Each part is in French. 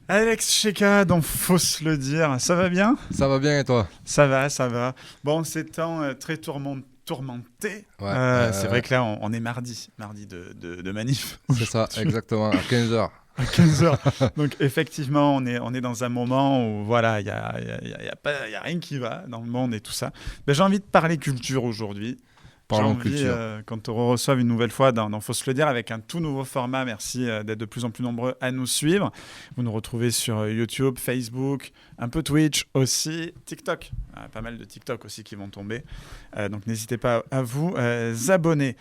Alex Cheka, donc faut se le dire, ça va bien? Ça va bien et toi? Ça va, ça va. Bon, ces temps très tourmentés. Ouais, C'est vrai que là, on est mardi de manif. c'est ça, exactement, à 15h. À 15h. Donc effectivement, on est dans un moment où voilà, il y a rien qui va dans le monde et tout ça. Ben, j'ai envie de parler culture aujourd'hui. J'ai Parlons envie, culture. quand te reçoive une nouvelle fois dans Faut se le dire, avec un tout nouveau format. Merci d'être de plus en plus nombreux à nous suivre. Vous nous retrouvez sur YouTube, Facebook, un peu Twitch aussi, TikTok. Pas mal de TikTok aussi qui vont tomber. Donc n'hésitez pas à vous abonner.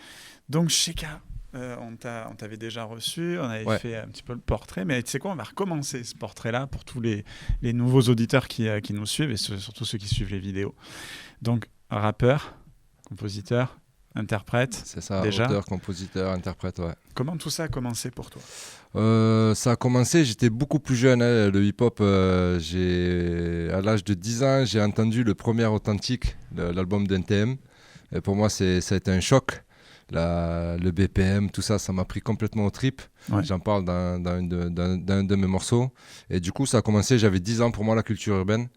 Donc Cheka, on t'avait déjà reçu, on avait Ouais. fait un petit peu le portrait, mais tu sais quoi, on va recommencer ce portrait-là pour tous les nouveaux auditeurs qui nous suivent et surtout ceux qui suivent les vidéos. Donc rappeur, compositeur, interprète, C'est ça, déjà. auteur, compositeur, interprète, ouais. Comment tout ça a commencé pour toi? Ça a commencé, j'étais beaucoup plus jeune, hein, le hip-hop, à l'âge de 10 ans, j'ai entendu le premier authentique, l'album d'NTM. Et pour moi, ça a été un choc. Le BPM, tout ça, ça m'a pris complètement aux tripes. Ouais. J'en parle dans un de mes morceaux. Et du coup, ça a commencé, j'avais 10 ans pour moi, la culture urbaine.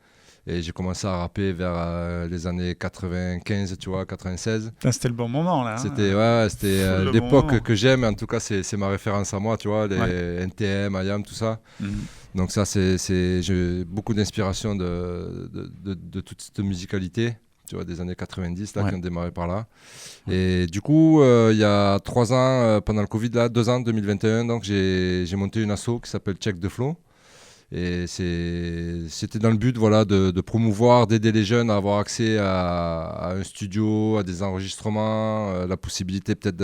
Et j'ai commencé à rapper vers les années 95, tu vois, 96. C'était le bon moment, là. C'était Full le bon l'époque moment. que j'aime, en tout cas, c'est ma référence à moi, tu vois, les Ouais. NTM, IAM, tout ça. Mhm. Donc ça, j'ai beaucoup d'inspiration de toute cette musicalité, tu vois, des années 90, là, Ouais. qui ont démarré par là. Ouais. Et du coup, il y a 3 ans, pendant le Covid, là, 2 ans, 2021, donc j'ai monté une asso qui s'appelle Check the Flow. Et c'était dans le but, voilà, de promouvoir, d'aider les jeunes à avoir accès à un studio, à des enregistrements, la possibilité peut-être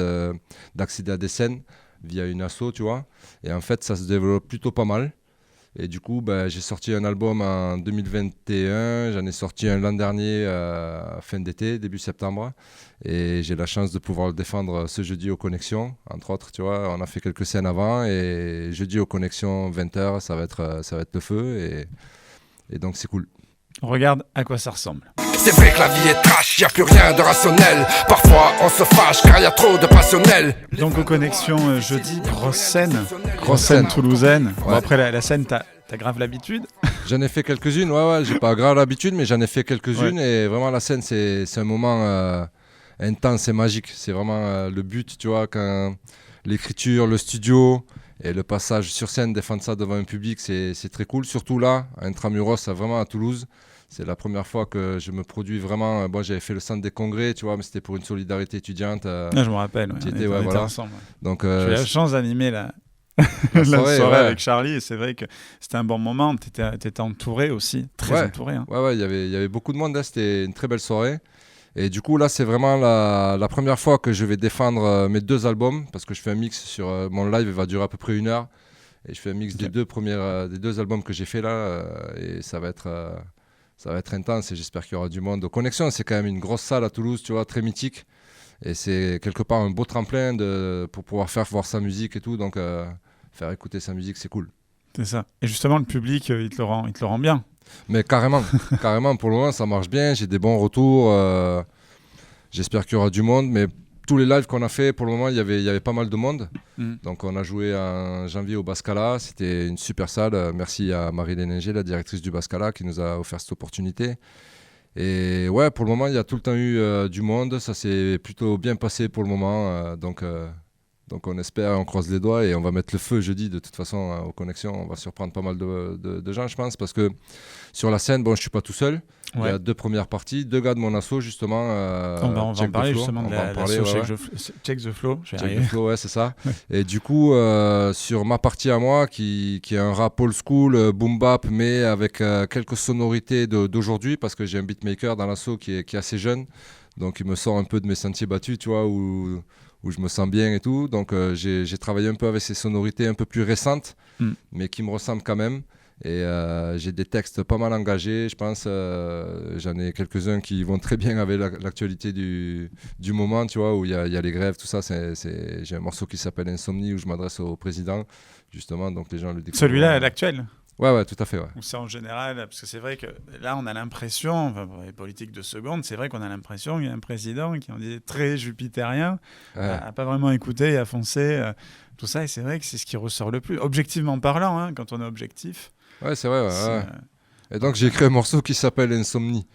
d'accéder à des scènes via une asso, tu vois. Et en fait, ça se développe plutôt pas mal. Et du coup, j'ai sorti un album en 2021, j'en ai sorti un l'an dernier, fin d'été, début septembre. Et j'ai la chance de pouvoir le défendre ce jeudi aux Connexions, entre autres, tu vois. On a fait quelques scènes avant et jeudi aux Connexions, 20h, ça va être le feu. Et donc, c'est cool. On regarde à quoi ça ressemble. C'est vrai que la vie est trash, y a plus rien de rationnel. Parfois on se fâche car y a trop de passionnels. Donc, aux connexions, jeudi, grosse scène scène. toulousaine. Bon, Ouais. après, la scène, t'as grave l'habitude. J'en ai fait quelques-unes, ouais, j'ai pas grave l'habitude, mais j'en ai fait quelques-unes. Et vraiment, la scène, c'est un moment intense et magique. C'est vraiment le but, tu vois, quand l'écriture, le studio et le passage sur scène, défendre ça devant un public, c'est très cool. Surtout là, à Intramuros, vraiment à Toulouse. C'est la première fois que je me produis vraiment. Bon, j'avais fait le centre des congrès, tu vois, mais c'était pour une solidarité étudiante. Je me rappelle. Ouais, Tu on étais, était- on ouais, était voilà. ensemble. Ouais. Donc, J'ai eu la chance d'animer la soirée, soirée ouais. avec Charlie et c'est vrai que c'était un bon moment. T'étais entouré aussi, très Ouais. entouré. Hein. Ouais, il y avait beaucoup de monde là, c'était une très belle soirée. Et du coup, là, c'est vraiment la première fois que je vais défendre mes 2 albums, parce que je fais un mix sur mon live, il va durer à peu près 1 heure. Et je fais un mix Ok. des 2 albums que j'ai fait là, et ça va être intense, et j'espère qu'il y aura du monde. Connexion, c'est quand même une grosse salle à Toulouse, tu vois, très mythique. Et c'est quelque part un beau tremplin pour pouvoir faire voir sa musique et tout, donc faire écouter sa musique, c'est cool. C'est ça. Et justement, le public, il te le rend bien. Mais carrément, carrément, pour le moment, ça marche bien. J'ai des bons retours. J'espère qu'il y aura du monde. Mais tous les lives qu'on a fait, pour le moment, il y avait pas mal de monde. Mm. Donc, on a joué en janvier au Bascala. C'était une super salle. Merci à Marie Léninger, la directrice du Bascala, qui nous a offert cette opportunité. Et ouais, pour le moment, il y a tout le temps eu du monde. Ça s'est plutôt bien passé pour le moment. Donc on espère, on croise les doigts et on va mettre le feu jeudi de toute façon aux connexions. On va surprendre pas mal de gens, je pense, parce que sur la scène, bon, je suis pas tout seul. Il y Ouais. a 2 premières parties, 2 gars de mon asso justement. On va en Check the parler Flow. justement On de va en la parler, show ouais, Check the Flow. Je vais y Check the arriver. Flow, ouais, c'est ça. Ouais. Et du coup, sur ma partie à moi, qui est un rap old school, boom bap, mais avec quelques sonorités d'aujourd'hui, parce que j'ai un beatmaker dans l'asso qui est assez jeune. Donc il me sort un peu de mes sentiers battus, tu vois, où je me sens bien et tout. Donc j'ai travaillé un peu avec ces sonorités un peu plus récentes, mais qui me ressemblent quand même. Et j'ai des textes pas mal engagés, je pense. J'en ai quelques-uns qui vont très bien avec l'actualité du moment, tu vois, où il y a les grèves, tout ça. J'ai un morceau qui s'appelle Insomnie, où je m'adresse au président, justement. Donc les gens le découvriront. Celui-là, l'actuel. Ouais, tout à fait, ouais. Ou c'est en général, parce que c'est vrai que là, on a l'impression, enfin, pour les politiques de seconde, c'est vrai qu'on a l'impression qu'il y a un président qui en dit très jupitérien, a pas vraiment écouté et a foncé tout ça. Et c'est vrai que c'est ce qui ressort le plus, objectivement parlant, hein, quand on est objectif. Ouais, c'est vrai, ouais. Et donc, j'ai écrit un morceau qui s'appelle Insomnie.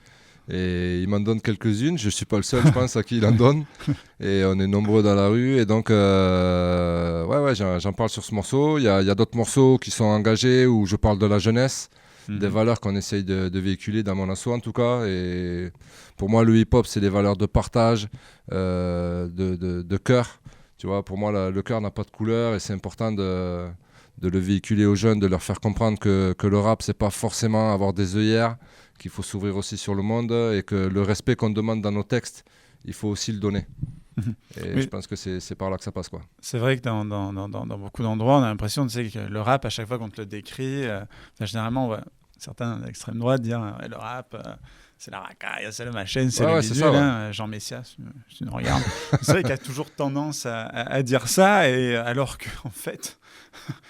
Et il m'en donne quelques-unes. Je suis pas le seul, je pense, à qui il en donne. Et on est nombreux dans la rue. Et donc, j'en parle sur ce morceau. Il y a d'autres morceaux qui sont engagés où je parle de la jeunesse, des valeurs qu'on essaye de véhiculer dans mon asso, en tout cas. Et pour moi, le hip-hop, c'est des valeurs de partage, de cœur. Tu vois, pour moi, le cœur n'a pas de couleur et c'est important de le véhiculer aux jeunes, de leur faire comprendre que le rap, c'est pas forcément avoir des œillères, qu'il faut s'ouvrir aussi sur le monde et que le respect qu'on demande dans nos textes, il faut aussi le donner. Et je pense que c'est par là que ça passe, quoi. C'est vrai que dans beaucoup d'endroits, on a l'impression que le rap, à chaque fois qu'on te le décrit, généralement, on voit certains d'extrême droite dire le rap, c'est la racaille, c'est le machin, c'est le bidule. Jean Messias, je ne regarde. C'est vrai qu'il y a toujours tendance à dire ça, et alors qu'en fait...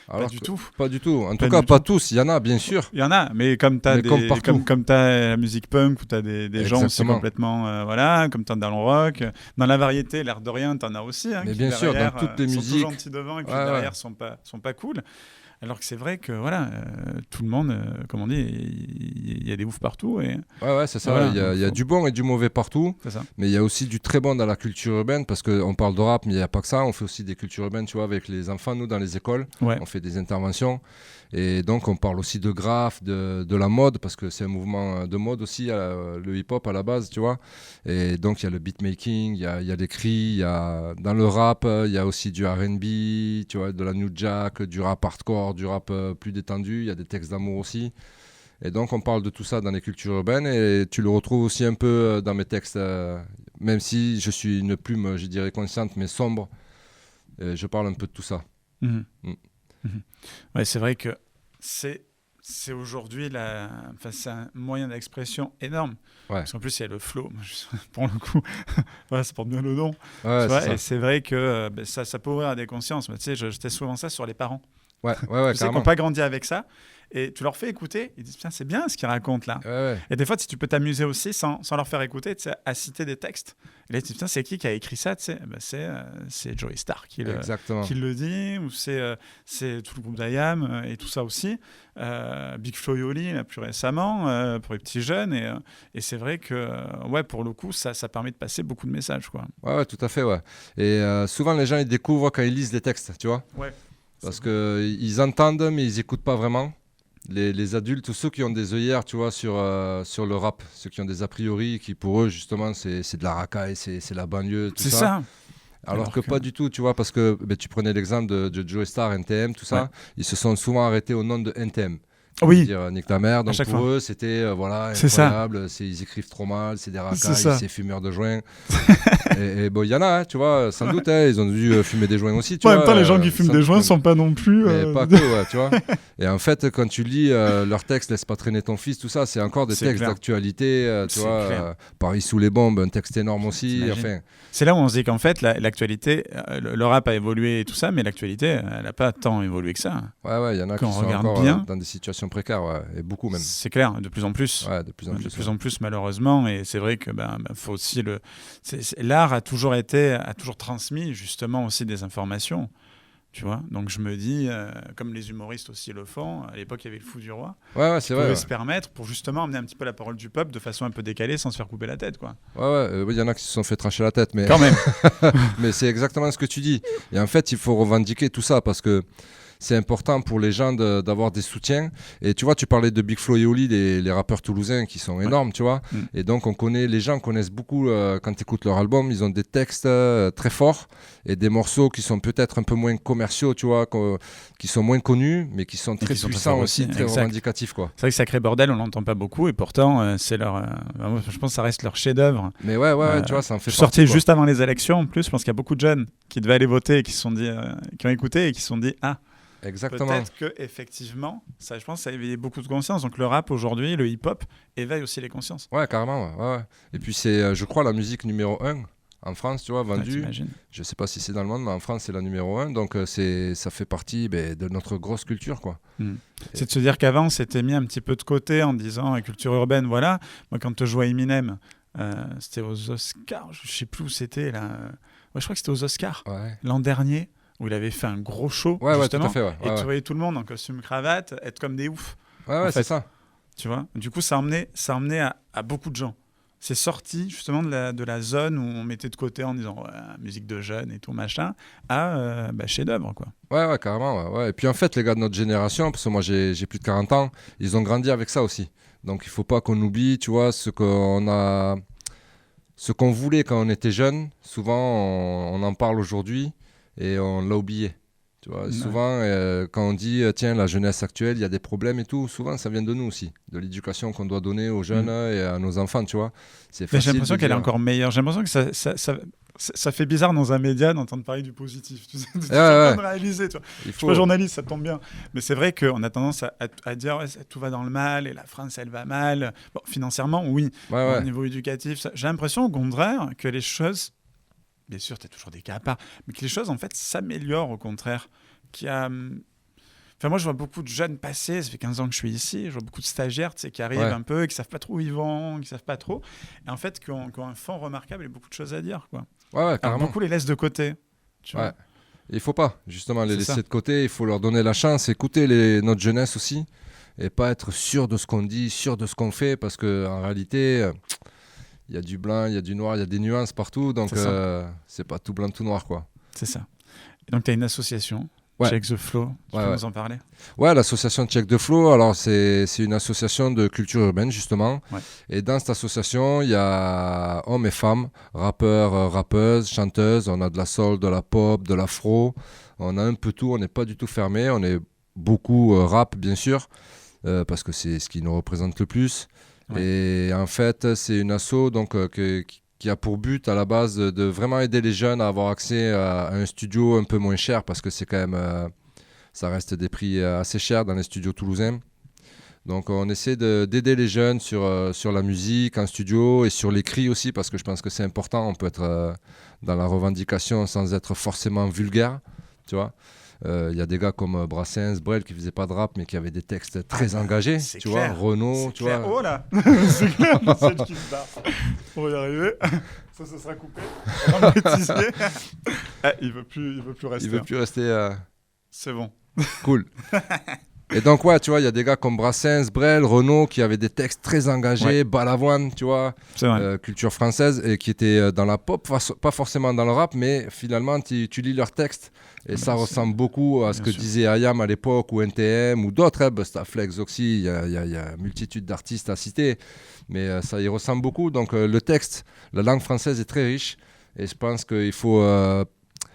Pas du tout. Pas du tout. En tout cas, pas tous. Il y en a, bien sûr. Il y en a, mais comme tu as la musique punk, où tu as des gens aussi complètement... comme tu as dans le rock. Dans la variété, l'air de rien, tu en as aussi. Hein, mais bien sûr, dans toutes les musiques. Sont tout gentils devant et puis derrière, sont pas cool. Alors que c'est vrai que tout le monde, comme on dit, il y a des oufs partout. Et... Ouais, c'est ça. Il y a du bon et du mauvais partout. C'est ça. Mais il y a aussi du très bon dans la culture urbaine parce qu'on parle de rap, mais il n'y a pas que ça. On fait aussi des cultures urbaines, tu vois, avec les enfants, nous, dans les écoles. On fait des interventions. Et donc, on parle aussi de graphe, de la mode, parce que c'est un mouvement de mode aussi, le hip-hop à la base, tu vois. Et donc, il y a le beatmaking, il y a des cris, dans le rap, il y a aussi du R&B, tu vois, de la new jack, du rap hardcore, du rap plus détendu, il y a des textes d'amour aussi. Et donc, on parle de tout ça dans les cultures urbaines et tu le retrouves aussi un peu dans mes textes, même si je suis une plume, je dirais, consciente, mais sombre. Je parle un peu de tout ça. Ouais, c'est vrai que c'est aujourd'hui c'est un moyen d'expression énorme. Parce qu'en plus, il y a le flow. Pour le coup, ça porte bien le nom. Et c'est vrai que ça peut ouvrir à des consciences. Mais tu sais, je teste souvent ça sur les parents. Tu sais qu'ils n'ont pas grandi avec ça. Et tu leur fais écouter, ils disent putain, c'est bien ce qu'ils racontent là. Et des fois, si tu peux t'amuser aussi sans leur faire écouter, tu sais, à citer des textes. Et là, tu dis putain, c'est qui a écrit ça, tu sais, c'est Joey Starr qui le dit, ou c'est tout le groupe d'IAM et tout ça aussi. Big Flo et Oli, là, plus récemment, pour les petits jeunes. Et c'est vrai que, pour le coup, ça permet de passer beaucoup de messages, quoi. Ouais, tout à fait, ouais. Et souvent, les gens, ils découvrent quand ils lisent les textes, tu vois. Parce qu'ils entendent, mais ils n'écoutent pas vraiment. Les adultes, tous ceux qui ont des œillères, tu vois, sur le rap, ceux qui ont des a priori, qui pour eux, justement, c'est de la racaille, c'est la banlieue, tout ça. C'est ça. Alors que pas du tout, tu vois, parce que tu prenais l'exemple de Joey Starr, NTM, tout ça, ils se sont souvent arrêtés au nom de NTM. Dire nique ta mère. Donc pour eux, c'était incroyable. Ils écrivent trop mal, c'est des racailles, c'est fumeurs de joints. et bon, il y en a, tu vois, sans doute, ils ont dû fumer des joints aussi. En même temps, les gens qui fument des joints sont pas non plus. Mais pas que, tu vois. Et en fait, quand tu lis leurs textes, laisse pas traîner ton fils, tout ça, c'est encore des textes d'actualité. Tu vois, Paris sous les bombes, un texte énorme aussi. Enfin, c'est là où on se dit qu'en fait, l'actualité, le rap a évolué et tout ça, mais l'actualité, elle n'a pas tant évolué que ça. Ouais, il y en a qui sont encore dans des situations précaires, et beaucoup même. C'est clair, de plus en plus. De plus en plus, malheureusement. Et c'est vrai que faut aussi l'art a toujours transmis justement aussi des informations. Tu vois, donc je me dis, comme les humoristes aussi le font, à l'époque il y avait le Fou du Roi, c'est vrai, se permettre pour justement amener un petit peu la parole du peuple de façon un peu décalée sans se faire couper la tête, quoi. Il y en a qui se sont fait trancher la tête, mais quand même. Mais c'est exactement ce que tu dis. Et en fait, il faut revendiquer tout ça parce que c'est important pour les gens d'avoir des soutiens. Et tu vois, tu parlais de Big Flo et Oli, les rappeurs toulousains qui sont énormes, tu vois. Et donc, les gens connaissent beaucoup, quand tu écoutes leur album, ils ont des textes très forts et des morceaux qui sont peut-être un peu moins commerciaux, tu vois, qui sont moins connus, mais qui sont très puissants aussi, très revendicatifs, quoi. C'est vrai que Sacré Bordel, on l'entend pas beaucoup et pourtant, c'est je pense que ça reste leur chef-d'œuvre. Mais tu vois, ça en fait sorti juste avant les élections, en plus, je pense qu'il y a beaucoup de jeunes qui devaient aller voter et qui se sont dit, qui ont écouté et qui se sont dit, exactement. Peut-être que effectivement, je pense que ça a éveillé beaucoup de conscience. Donc le rap aujourd'hui, le hip-hop éveille aussi les consciences. Ouais, carrément. Ouais. Et puis c'est, je crois, la musique numéro 1 en France, tu vois, vendue. Je sais pas si c'est dans le monde, mais en France, c'est la numéro 1. Donc, ça fait partie de notre grosse culture, quoi. C'est de se dire qu'avant, c'était mis un petit peu de côté en disant culture urbaine, voilà. Moi, quand je vois Eminem, c'était aux Oscars, je sais plus où c'était, là. Ouais, je crois que c'était aux Oscars, l'an dernier, où il avait fait un gros show, justement. Tout à fait, et tu voyais tout le monde en costume cravate, être comme des oufs. Ouais, c'est ça. Tu vois, du coup, ça a emmené à beaucoup de gens. C'est sorti justement de la zone où on mettait de côté en disant musique de jeunes et tout machin, à chef-d'œuvre, quoi. Ouais, carrément. Ouais. Et puis en fait, les gars de notre génération, parce que moi j'ai plus de 40 ans, ils ont grandi avec ça aussi. Donc il faut pas qu'on oublie, tu vois, ce qu'on voulait quand on était jeune. Souvent, on en parle aujourd'hui et on l'a oublié. Tu vois, souvent, quand on dit tiens, la jeunesse actuelle, il y a des problèmes et tout, souvent ça vient de nous aussi, de l'éducation qu'on doit donner aux jeunes et à nos enfants, tu vois. C'est facile. J'ai l'impression qu'elle est encore meilleure. J'ai l'impression que ça fait bizarre dans un média d'entendre parler du positif. Tu sais, en train de réaliser. Tu vois. Je suis pas journaliste, ça tombe bien. Mais c'est vrai qu'on a tendance à dire tout va dans le mal et la France, elle va mal. Bon, financièrement, oui. Au niveau éducatif, j'ai l'impression au contraire que les choses... Bien sûr, tu as toujours des cas à part, mais que les choses, en fait, s'améliorent au contraire. Enfin, moi, je vois beaucoup de jeunes passer, ça fait 15 ans que je suis ici, je vois beaucoup de stagiaires qui arrivent un peu, qui ne savent pas trop où ils vont, qui ne savent pas trop, et en fait, qui ont un fond remarquable et beaucoup de choses à dire, quoi. Alors, beaucoup les laissent de côté. Tu vois. Il ne faut pas, justement, les laisser de côté, il faut leur donner la chance, écouter notre jeunesse aussi, et pas être sûr de ce qu'on dit, sûr de ce qu'on fait, parce qu'en réalité... Il y a du blanc, il y a du noir, il y a des nuances partout, donc c'est pas tout blanc, tout noir, quoi. C'est ça. Et donc tu as une association, Check the Flow, tu peux nous en parler ? Ouais, l'association Check the Flow, alors c'est une association de culture urbaine, justement. Et dans cette association, il y a hommes et femmes, rappeurs, rappeuses, chanteuses, on a de la soul, de la pop, de l'afro, on a un peu tout, on n'est pas du tout fermé, on est beaucoup rap, bien sûr, parce que c'est ce qui nous représente le plus. Et en fait, c'est une asso donc, qui a pour but à la base de vraiment aider les jeunes à avoir accès à un studio un peu moins cher parce que c'est quand même, ça reste des prix assez chers dans les studios toulousains. Donc on essaie d'aider les jeunes sur la musique en studio et sur l'écrit aussi parce que je pense que c'est important. On peut être dans la revendication sans être forcément vulgaire, tu vois. Y a des gars comme Brassens, Brel qui faisaient pas de rap mais qui avaient des textes très engagés, tu vois, Renaud, tu vois. Oh là, c'est clair, c'est le qui se barre. On va y arriver. Ça sera coupé. On va monétiser. Il veut plus rester. Il veut plus rester. C'est bon. Cool. Et donc tu vois, il y a des gars comme Brassens, Brel, Renaud qui avaient des textes très engagés, Balavoine, tu vois, culture française et qui étaient dans la pop, pas forcément dans le rap, mais finalement tu lis leurs textes et ça ressemble beaucoup à ce que disait Ayam à l'époque ou NTM ou d'autres, Bustaflex aussi, il y a une multitude d'artistes à citer, mais ça y ressemble beaucoup. Donc le texte, la langue française est très riche et je pense qu'il faut,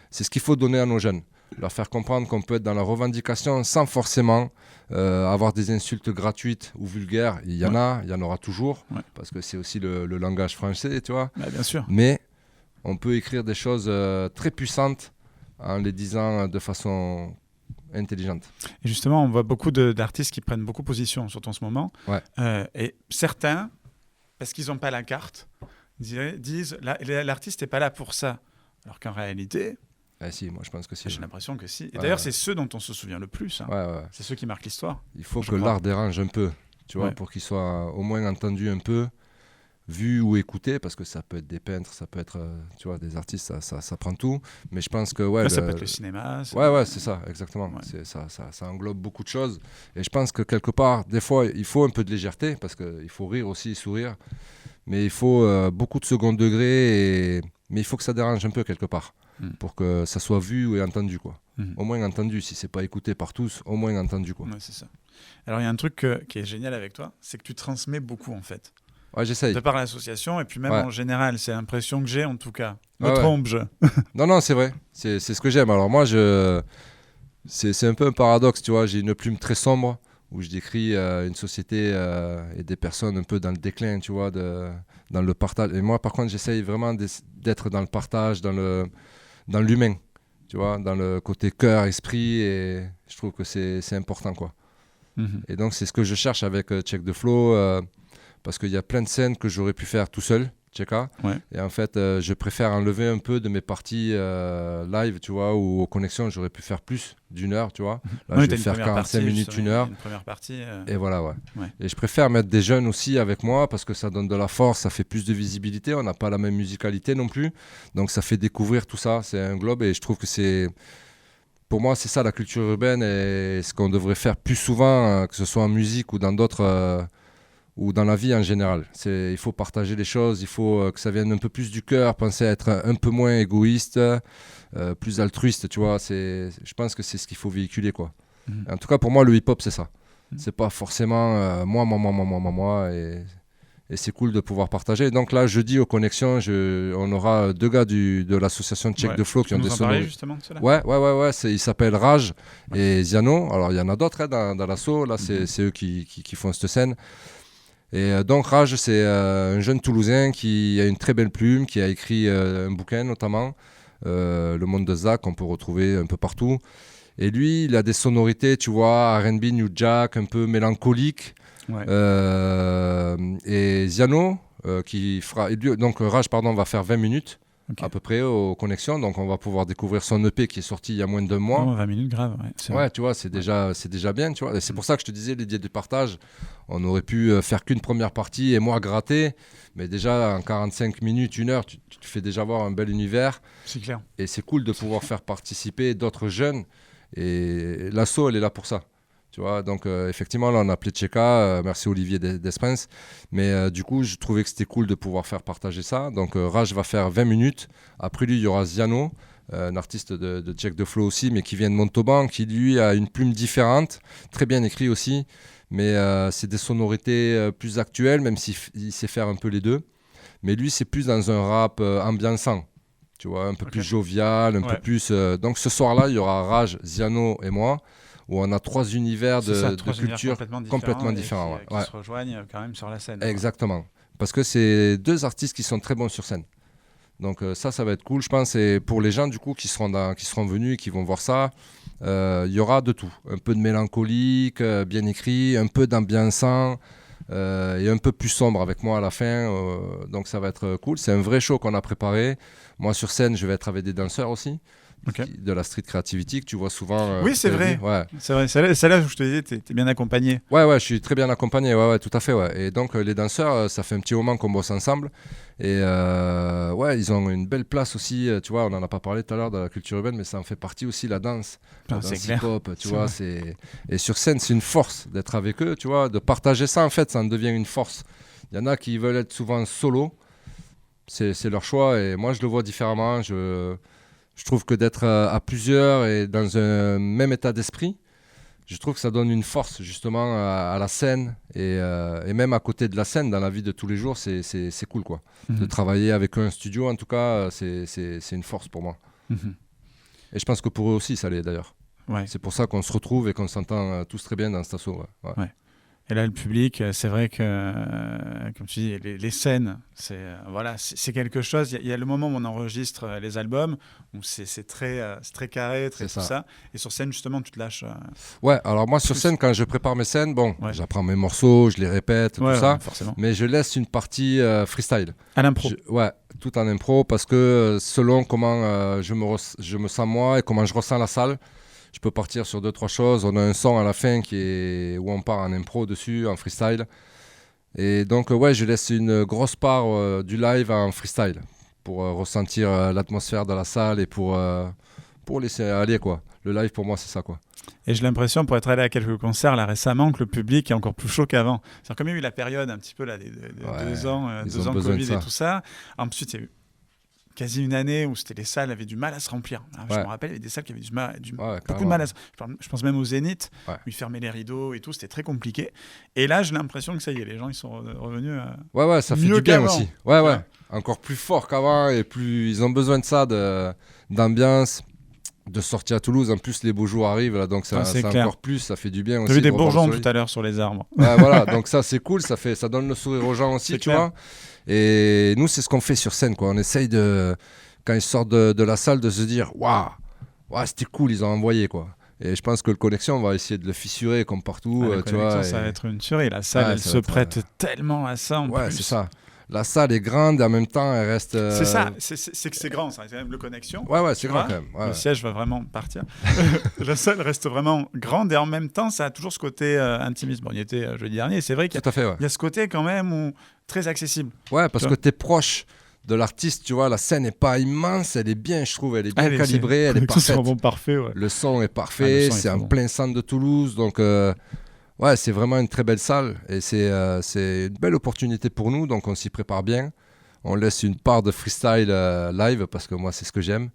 c'est ce qu'il faut donner à nos jeunes. Leur faire comprendre qu'on peut être dans la revendication sans forcément avoir des insultes gratuites ou vulgaires. Il y en a, il y en aura toujours, parce que c'est aussi le langage français, tu vois. Bien sûr. Mais on peut écrire des choses très puissantes en les disant de façon intelligente. Et justement, on voit beaucoup d'artistes qui prennent beaucoup position, surtout en ce moment. Et certains, parce qu'ils n'ont pas la carte, disent l'artiste n'est pas là pour ça. Alors qu'en réalité... si, moi je pense que si. J'ai l'impression que si. Et d'ailleurs, c'est ceux dont on se souvient le plus. C'est ceux qui marquent l'histoire. Il faut que l'art dérange un peu, tu vois, pour qu'il soit au moins entendu un peu, vu ou écouté, parce que ça peut être des peintres, ça peut être, tu vois, des artistes, ça prend tout. Mais je pense que ça peut être le cinéma. C'est ça, exactement. Ça englobe beaucoup de choses. Et je pense que quelque part, des fois, il faut un peu de légèreté, parce qu'il faut rire aussi, sourire. Mais il faut beaucoup de second degré, mais il faut que ça dérange un peu quelque part. Pour que ça soit vu et entendu, quoi. Au moins entendu, si c'est pas écouté par tous, au moins entendu, quoi. C'est ça. Alors il y a un truc qui est génial avec toi, c'est que tu transmets beaucoup en fait. J'essaye. De par l'association et puis même en général, c'est l'impression que j'ai en tout cas. Trompe-je. Non, c'est vrai. C'est ce que j'aime. Alors moi, c'est un peu un paradoxe, tu vois. J'ai une plume très sombre où je décris une société et des personnes un peu dans le déclin, tu vois, dans le partage. Et moi, par contre, j'essaye vraiment d'être dans le partage, dans l'humain, tu vois, dans le côté cœur, esprit, et je trouve que c'est important, quoi. Et donc, c'est ce que je cherche avec Check the Flow, parce qu'il y a plein de scènes que j'aurais pu faire tout seul, Cheka. Ouais. Et en fait, je préfère enlever un peu de mes parties live, tu vois, ou aux connexions, j'aurais pu faire plus d'1 heure, tu vois. Là, je vais faire 45 minutes, 1 heure. Une première partie. Et voilà, ouais. Et je préfère mettre des jeunes aussi avec moi parce que ça donne de la force, ça fait plus de visibilité. On n'a pas la même musicalité non plus. Donc, ça fait découvrir tout ça. C'est un globe et je trouve que c'est. Pour moi, c'est ça la culture urbaine et ce qu'on devrait faire plus souvent, que ce soit en musique ou dans d'autres. Ou dans la vie en général. Il faut partager les choses, il faut que ça vienne un peu plus du cœur, penser à être un peu moins égoïste, plus altruiste, tu vois. Je pense que c'est ce qu'il faut véhiculer, quoi. En tout cas, pour moi, le hip-hop, c'est ça. C'est pas forcément moi, et c'est cool de pouvoir partager. Donc là, jeudi, aux Connexions, on aura 2 gars de l'association Check de Flow qui ont des sonorités. Justement de cela. Ouais. Ils s'appellent Raj et Ziano. Alors, il y en a d'autres dans l'asso. Là, c'est eux qui font cette scène. Et donc Raj, c'est un jeune Toulousain qui a une très belle plume, qui a écrit un bouquin notamment, Le Monde de Zach, qu'on peut retrouver un peu partout. Et lui, il a des sonorités, tu vois, R&B, New Jack, un peu mélancoliques. Ouais. Et Ziano, donc Raj, va faire 20 minutes. Okay. À peu près aux Connexions, donc on va pouvoir découvrir son EP qui est sorti il y a moins de 2 mois. 20 minutes, grave. Ouais, tu vois, c'est déjà bien, tu vois. Et c'est pour ça que je te disais, l'idée du partage, on aurait pu faire qu'une première partie et moi gratter, mais déjà en 45 minutes, 1 heure, tu te fais déjà voir un bel univers. C'est clair. Et c'est cool de pouvoir faire participer d'autres jeunes. Et l'asso, elle est là pour ça. Tu vois, donc effectivement, là, on a appelé Cheka, merci Olivier Desprens. Mais du coup, je trouvais que c'était cool de pouvoir faire partager ça. Donc Raj va faire 20 minutes. Après lui, il y aura Ziano, un artiste de Check de Flow aussi, mais qui vient de Montauban, qui lui a une plume différente, très bien écrit aussi. Mais c'est des sonorités plus actuelles, même s'il sait faire un peu les deux. Mais lui, c'est plus dans un rap ambiançant. Tu vois, un peu plus jovial, un peu plus... Donc ce soir-là, il y aura Raj, Ziano et moi, où on a 3 univers de culture complètement différents. Qui se rejoignent quand même sur la scène. Exactement. Parce que c'est 2 artistes qui sont très bons sur scène. Donc ça va être cool, je pense. Et pour les gens du coup qui seront venus et qui vont voir ça, il y aura de tout. Un peu de mélancolique, bien écrit, un peu d'ambiançant et un peu plus sombre avec moi à la fin. Donc ça va être cool. C'est un vrai show qu'on a préparé. Moi sur scène, je vais être avec des danseurs aussi. Okay. De la street creativity que tu vois souvent. Oui, c'est vrai. Ouais. C'est vrai. C'est là où je te disais, t'es bien accompagné. Ouais, je suis très bien accompagné. Ouais, tout à fait. Ouais. Et donc, les danseurs, ça fait un petit moment qu'on bosse ensemble. Et ils ont une belle place aussi. Tu vois, on n'en a pas parlé tout à l'heure de la culture urbaine, mais ça en fait partie aussi, la danse. La danse hip-hop, tu vois. Et sur scène, c'est une force d'être avec eux, tu vois, de partager ça, en fait, ça en devient une force. Il y en a qui veulent être souvent solo. C'est leur choix. Et moi, je le vois différemment. Je trouve que d'être à plusieurs et dans un même état d'esprit, je trouve que ça donne une force justement à la scène et même à côté de la scène, dans la vie de tous les jours, c'est cool quoi. De travailler avec eux en studio, en tout cas, c'est une force pour moi. Et je pense que pour eux aussi, ça l'est d'ailleurs. Ouais. C'est pour ça qu'on se retrouve et qu'on s'entend tous très bien dans cet assaut. Ouais. Et là, le public, c'est vrai que, comme tu dis, les scènes, c'est quelque chose. Il y a le moment où on enregistre les albums, où c'est très carré, tout ça. Et sur scène, justement, tu te lâches. Ouais, alors moi, sur scène, quand je prépare mes scènes, j'apprends mes morceaux, je les répète, tout ça. Forcément. Mais je laisse une partie freestyle. À l'impro. Tout en impro, parce que selon comment je me sens moi et comment je ressens la salle, je peux partir sur 2-3 choses. On a un son à la fin où on part en impro dessus, en freestyle. Et donc, je laisse une grosse part du live en freestyle pour ressentir l'atmosphère de la salle et pour laisser aller, quoi. Le live, pour moi, c'est ça, quoi. Et j'ai l'impression, pour être allé à quelques concerts là récemment, que le public est encore plus chaud qu'avant. C'est-à-dire, comme il y a eu la période un petit peu là, de 2 ans de Covid et tout ça. Ensuite, il y a eu quasi une année où les salles avaient du mal à se remplir. Alors, je me rappelle, il y avait des salles qui avaient beaucoup de mal à se remplir. Je pense même au Zénith, où ils fermaient les rideaux et tout, c'était très compliqué. Et là, j'ai l'impression que ça y est, les gens ils sont revenus ça fait du bien aussi. Ouais. Encore plus fort qu'avant et plus ils ont besoin de ça, d'ambiance, de sortir à Toulouse. En plus, les beaux jours arrivent, là, donc ça encore plus, ça fait du bien aussi. J'ai vu des bourgeons tout à l'heure sur les arbres. Voilà, donc ça c'est cool, ça donne le sourire aux gens aussi, tu vois. Et nous, c'est ce qu'on fait sur scène, quoi. On essaye quand ils sortent de la salle, de se dire waouh, c'était cool, ils ont envoyé, quoi. Et je pense que le Connexion, on va essayer de le fissurer comme partout. Tu vois, ça va être une tuerie. La salle, elle se prête tellement à ça. En plus. C'est ça. la salle est grande et en même temps, elle reste. C'est ça, c'est que c'est grand, ça. C'est même le connexion. Ouais, c'est grand vois, quand même. Ouais, le siège va vraiment partir. La salle reste vraiment grande et en même temps, ça a toujours ce côté intimiste. Bon, il y était jeudi dernier. C'est vrai qu'il tout à fait, ouais. y a ce côté quand même très accessible. Ouais, parce que tu es proche de l'artiste, tu vois, la scène n'est pas immense, elle est bien, je trouve, elle est bien calibrée, elle est parfaite. Vraiment parfait, ouais. Le son est parfait, c'est en plein centre de Toulouse, donc ouais, c'est vraiment une très belle salle et c'est une belle opportunité pour nous, donc on s'y prépare bien. On laisse une part de freestyle live parce que moi c'est ce que j'aime.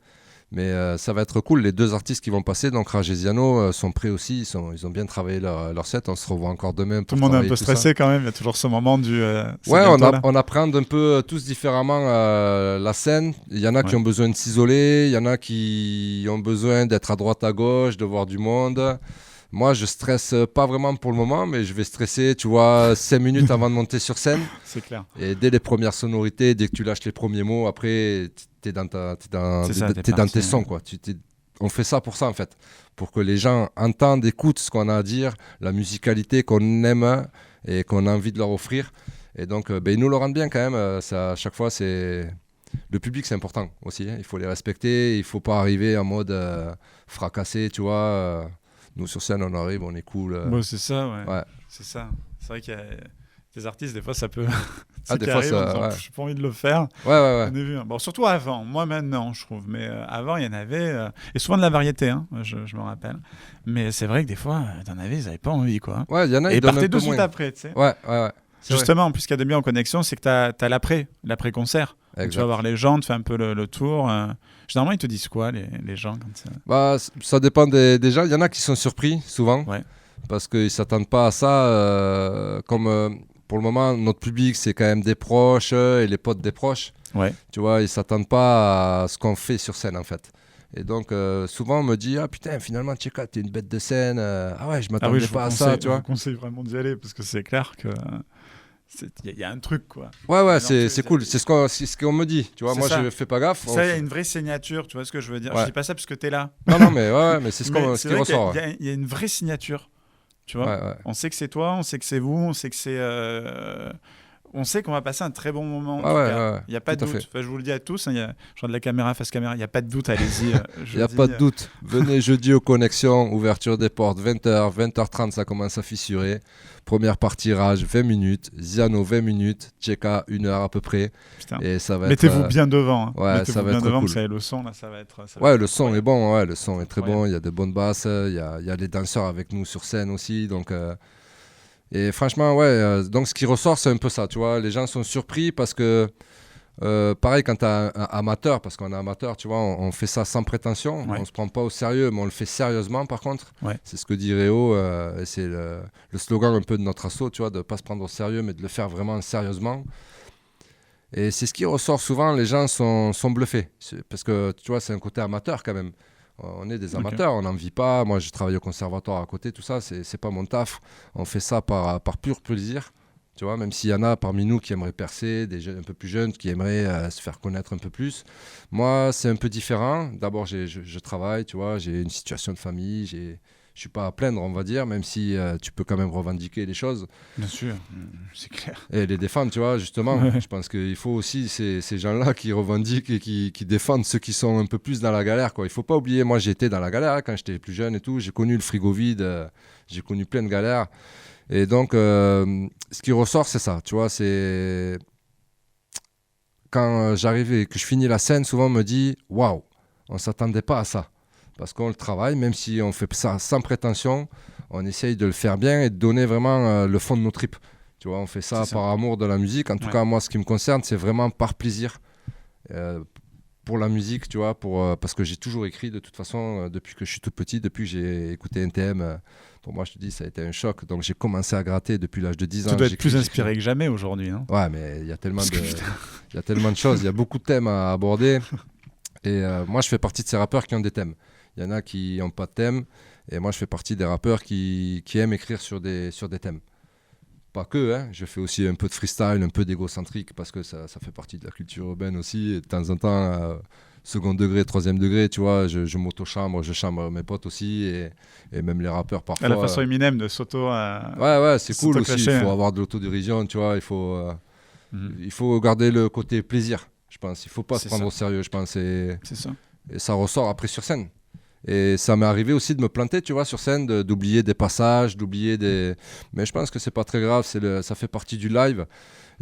Mais ça va être cool. Les 2 artistes qui vont passer, donc Rage et Ziano, sont prêts aussi. Ils ont bien travaillé leur set. On se revoit encore demain. Tout le monde est un peu stressé quand même. Il y a toujours ce moment du. Ouais, on appréhende un peu tous différemment la scène. Il y en a qui ont besoin de s'isoler. Il y en a qui ont besoin d'être à droite, à gauche, de voir du monde. Moi, je stresse pas vraiment pour le moment, mais je vais stresser, tu vois, 5 minutes avant de monter sur scène. C'est clair. Et dès les premières sonorités, dès que tu lâches les premiers mots, après, t'es dans tes sons, quoi. On fait ça pour ça, en fait. Pour que les gens entendent, écoutent ce qu'on a à dire, la musicalité qu'on aime et qu'on a envie de leur offrir. Et donc, ils nous le rendent bien quand même. Ça, à chaque fois, c'est... Le public, c'est important aussi. Hein. Il faut les respecter. Il ne faut pas arriver en mode fracassé, tu vois. Nous, sur scène, on arrive, on est cool. Bon, c'est ça, ouais. C'est ça. C'est vrai qu'il y a des artistes, des fois, ça peut... des fois, ça... J'ai pas envie de le faire. Ouais. On a vu, bon, surtout avant. Moi, maintenant, je trouve. Mais avant, il y en avait... Et souvent de la variété, hein, je me rappelle. Mais c'est vrai que des fois, t'en avais, ils n'avaient pas envie, quoi. Ouais, il y en a, et ils partaient de suite après, tu sais. Ouais. Justement, puisqu'il y a de bien en connexion, c'est que t'as l'après-concert. Tu vas voir les gens, tu fais un peu le tour. Généralement, ils te disent quoi, les gens quand ça dépend des gens. Il y en a qui sont surpris, souvent, parce qu'ils ne s'attendent pas à ça. Comme pour le moment, notre public, c'est quand même des proches et les potes des proches. Ouais. Tu vois, ils ne s'attendent pas à ce qu'on fait sur scène, en fait. Et donc, souvent, on me dit « Ah putain, finalement, Tcheka, t'es une bête de scène. Ah ouais, je ne m'attendais pas à ça. » tu vois. Je vous conseille vraiment d'y aller, parce que c'est clair que... Il y a un truc, quoi. Ouais, c'est cool. C'est ce qu'on me dit. Tu vois, moi, je fais pas gaffe. Ça, il y a une vraie signature, tu vois ce que je veux dire. Je dis pas ça parce que t'es là. Non, mais c'est ce qui ressort. Il y a une vraie signature, tu vois. On sait que c'est toi, on sait que c'est vous, on sait que c'est... On sait qu'on va passer un très bon moment. Il n'y a pas de doute. Enfin, je vous le dis à tous, je regarde la caméra face caméra, il n'y a pas de doute, allez-y. Il n'y a pas de doute. Venez jeudi aux Connexions, ouverture des portes, 20h, 20h30, ça commence à fissurer. Première partie Rage, 20 minutes. Ziano, 20 minutes. Tcheka, 1 heure à peu près. Putain. Et ça va Mettez-vous bien devant. Ça va être devant, cool. Parce que le son, là, ça va être... le son est bon. Ouais, le son est très bon. Il y a de bonnes basses. Il y a les danseurs avec nous sur scène aussi. Donc... Et franchement, donc ce qui ressort, c'est un peu ça, tu vois. Les gens sont surpris parce que, pareil, quand tu es amateur, parce qu'on est amateur, tu vois, on fait ça sans prétention, on ne se prend pas au sérieux, mais on le fait sérieusement, par contre. C'est ce que dit Réo, et c'est le slogan un peu de notre asso, tu vois, de ne pas se prendre au sérieux, mais de le faire vraiment sérieusement. Et c'est ce qui ressort souvent, les gens sont bluffés, parce que, tu vois, c'est un côté amateur quand même. On est des amateurs, on n'en vit pas. Moi, je travaille au conservatoire à côté, tout ça, c'est pas mon taf. On fait ça par pur plaisir, tu vois, même s'il y en a parmi nous qui aimeraient percer, des jeunes un peu plus jeunes qui aimeraient se faire connaître un peu plus. Moi, c'est un peu différent. D'abord, je travaille, tu vois, j'ai une situation de famille, je suis pas à plaindre, on va dire, même si tu peux quand même revendiquer les choses. Bien sûr, c'est clair. Et les défendre, tu vois, justement. Je pense qu'il faut aussi ces gens-là qui revendiquent et qui défendent ceux qui sont un peu plus dans la galère, quoi. Il faut pas oublier, moi j'étais dans la galère quand j'étais plus jeune et tout. J'ai connu le frigo vide, j'ai connu plein de galères. Et donc, ce qui ressort, c'est ça, tu vois, c'est... Quand j'arrive et que je finis la scène, souvent on me dit « Waouh, on s'attendait pas à ça ». Parce qu'on le travaille, même si on fait ça sans prétention, on essaye de le faire bien et de donner vraiment le fond de nos tripes. Tu vois, on fait ça par amour de la musique. En tout cas, moi, ce qui me concerne, c'est vraiment par plaisir pour la musique, tu vois, parce que j'ai toujours écrit de toute façon depuis que je suis tout petit, depuis que j'ai écouté NTM. Pour moi, je te dis, ça a été un choc. Donc, j'ai commencé à gratter depuis l'âge de 10 ans. Tu dois être plus inspiré que jamais aujourd'hui. Hein. Ouais, mais il y a tellement de choses. Il y a beaucoup de thèmes à aborder. Et moi, je fais partie de ces rappeurs qui ont des thèmes. Il y en a qui n'ont pas de thème, et moi je fais partie des rappeurs qui aiment écrire sur des thèmes. Pas que, hein. Je fais aussi un peu de freestyle, un peu d'égocentrique, parce que ça fait partie de la culture urbaine aussi. Et de temps en temps, second degré, troisième degré, tu vois, je m'auto-chambre, je chambre mes potes aussi, et même les rappeurs parfois. À la façon Eminem de s'auto... ouais, c'est cool aussi, il faut avoir de l'autodérision, tu vois, il faut... Il faut garder le côté plaisir, je pense. Il faut pas se prendre au sérieux, je pense. C'est ça. Et ça ressort après sur scène. Et ça m'est arrivé aussi de me planter, tu vois, sur scène, d'oublier des passages, d'oublier des... Mais je pense que c'est pas très grave, ça fait partie du live.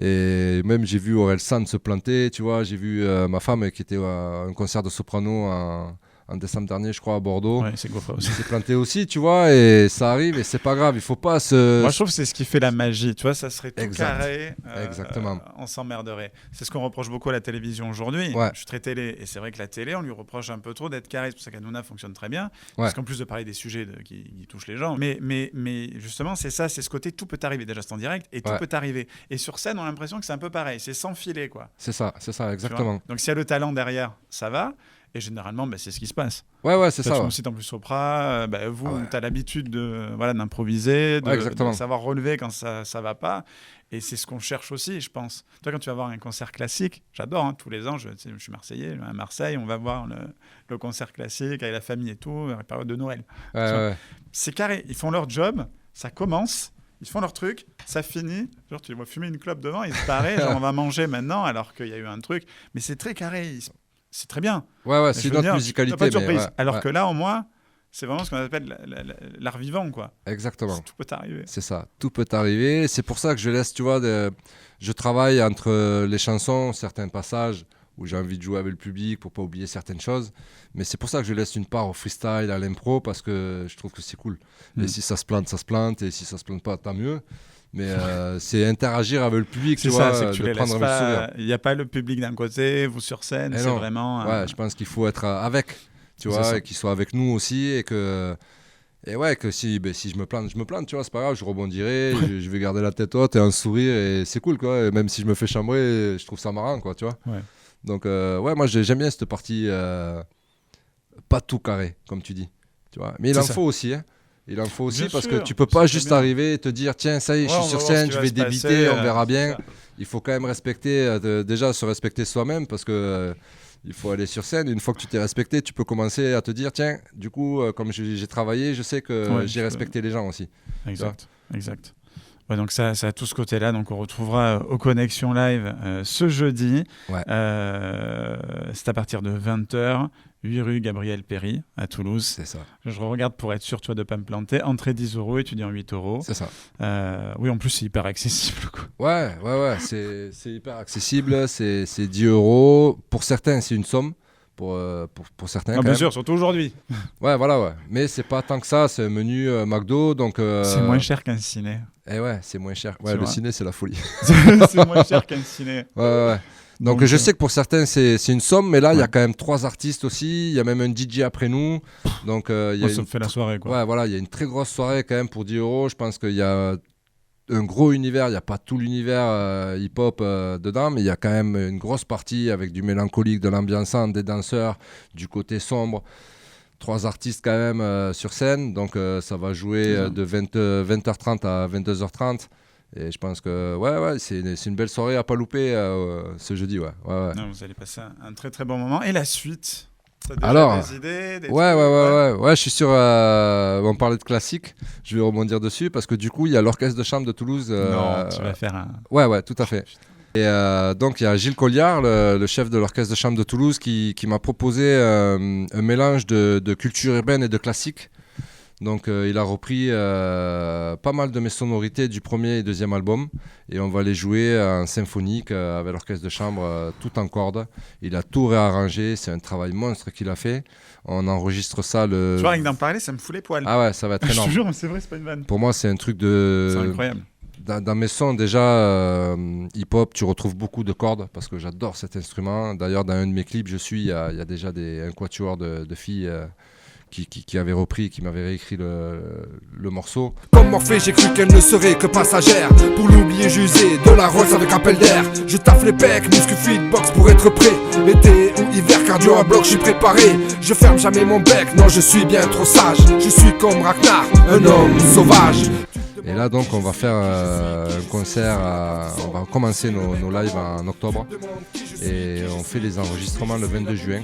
Et même j'ai vu Orelsan se planter, tu vois, j'ai vu ma femme qui était à un concert de soprano en décembre dernier, je crois, à Bordeaux. Ouais, c'est Gaufra aussi. Il s'est planté aussi, tu vois, et ça arrive, et c'est pas grave, il faut pas se... Moi, je trouve que c'est ce qui fait la magie, tu vois, ça serait tout Exact. carré, Exactement. on s'emmerderait. C'est ce qu'on reproche beaucoup à la télévision aujourd'hui. Ouais. Je suis très télé, et c'est vrai que la télé, on lui reproche un peu trop d'être carré, c'est pour ça qu'Hanouna fonctionne très bien, parce qu'en plus de parler des sujets qui touchent les gens, mais justement, c'est ça, c'est ce côté, tout peut arriver, déjà c'est en direct, et tout peut arriver. Et sur scène, on a l'impression que c'est un peu pareil, c'est sans filet, quoi. C'est ça, exactement. Donc s'il y a le talent derrière, ça va. Et généralement, c'est ce qui se passe. Ouais, c'est ça. Tu me cites en plus Sopra, vous, tu as l'habitude d'improviser, de savoir relever quand ça va pas. Et c'est ce qu'on cherche aussi, je pense. Toi, quand tu vas voir un concert classique, j'adore, hein, tous les ans, je suis marseillais, à Marseille, on va voir le concert classique avec la famille et tout, à la période de Noël. C'est carré, ils font leur job, ça commence, ils font leur truc, ça finit, genre tu les vois fumer une clope devant, ils se barrent, genre on va manger maintenant alors qu'il y a eu un truc. Mais c'est très carré, c'est très bien. C'est notre musicalité. Pas de surprise. Alors que là, au moins, c'est vraiment ce qu'on appelle l'art vivant, quoi. Exactement. Tout peut arriver. C'est ça, tout peut arriver. C'est pour ça que je laisse, tu vois, je travaille entre les chansons, certains passages où j'ai envie de jouer avec le public pour pas oublier certaines choses. Mais c'est pour ça que je laisse une part au freestyle, à l'impro, parce que je trouve que c'est cool. Et si ça se plante, ça se plante. Et si ça se plante pas, tant mieux. Mais c'est interagir avec le public, tu vois, c'est que tu de les prendre laisses pas. Il n'y a pas le public d'un côté, vous sur scène, c'est vraiment... Ouais, je pense qu'il faut être avec, tu vois, et qu'il soit avec nous aussi, et que si je me plante, tu vois, c'est pas grave, je rebondirai, je vais garder la tête haute et un sourire, et c'est cool, quoi. Et même si je me fais chambrer, je trouve ça marrant, quoi, tu vois. Ouais. Donc, moi, j'aime bien cette partie pas tout carré, comme tu dis, tu vois. Mais il en faut aussi, hein. Il en faut aussi bien parce sûr, que tu peux pas juste arriver et te dire tiens ça y est je suis sur scène, je vais débiter, on verra bien. Il faut quand même respecter, déjà se respecter soi-même parce que il faut aller sur scène. Une fois que tu t'es respecté, tu peux commencer à te dire tiens du coup comme j'ai travaillé, je sais que j'ai respecté les gens aussi. Exact. Ouais, donc ça a tout ce côté-là. Donc on retrouvera aux Connexions Live ce jeudi. C'est à partir de 20h. 8 rue Gabriel Péry à Toulouse. C'est ça. Je regarde pour être sûr, de ne pas me planter. Entrée 10 €, étudiant 8 €. C'est ça. Oui, en plus, c'est hyper accessible, quoi. Ouais. C'est hyper accessible. C'est 10 €. Pour certains, c'est une somme. Pour certains. Bien sûr, surtout aujourd'hui. Ouais. Mais c'est pas tant que ça. C'est un menu McDo. Donc, c'est moins cher qu'un ciné. C'est moins cher. Ouais, le ciné, c'est la folie. C'est moins cher qu'un ciné. Ouais. Donc je sais que pour certains c'est une somme, mais là il y a quand même 3 artistes aussi, il y a même un DJ après nous, donc ça fait la soirée quoi. Ouais voilà, il y a une très grosse soirée quand même pour 10 €. Je pense qu'il y a un gros univers, il n'y a pas tout l'univers hip-hop dedans, mais il y a quand même une grosse partie avec du mélancolique, de l'ambiançant, des danseurs, du côté sombre. 3 artistes quand même sur scène, donc ça va jouer de 20h30 à 22h30. Et je pense que c'est une belle soirée à pas louper ce jeudi. Ouais. Non, vous allez passer un très très bon moment. Et la suite, t'as déjà des idées, des trucs, je suis sûr. On parlait de classique. Je vais rebondir dessus parce que du coup il y a l'orchestre de chambre de Toulouse. Non, tu vas faire un. Ouais, tout à fait. Et donc il y a Gilles Colliard, le chef de l'orchestre de chambre de Toulouse, qui m'a proposé un mélange de culture urbaine et de classique. Donc il a repris pas mal de mes sonorités du premier et deuxième album et on va les jouer en symphonique avec l'orchestre de chambre tout en cordes. Il a tout réarrangé, c'est un travail monstre qu'il a fait. On enregistre ça Tu vois, rien que d'en parler, ça me fout les poils. Ah ouais, ça va être énorme. Je te jure, c'est vrai, c'est pas une vanne. Pour moi, c'est un truc de... C'est incroyable. Dans mes sons déjà hip-hop, tu retrouves beaucoup de cordes parce que j'adore cet instrument. D'ailleurs, dans un de mes clips, il y a déjà un quatuor de filles... Qui avait repris, qui m'avait réécrit le morceau. Comme Morphée, j'ai cru qu'elle ne serait que passagère. Pour l'oublier, j'usais de la rose avec appel d'air. Je taffe les pecs, muscu fitbox pour être prêt. Été ou hiver, cardio à bloc, je suis préparé. Je ferme jamais mon bec, non je suis bien trop sage. Je suis comme Ragnar, un homme sauvage. Et là donc on va faire un concert, on va commencer nos lives en octobre et on fait les enregistrements le 22 juin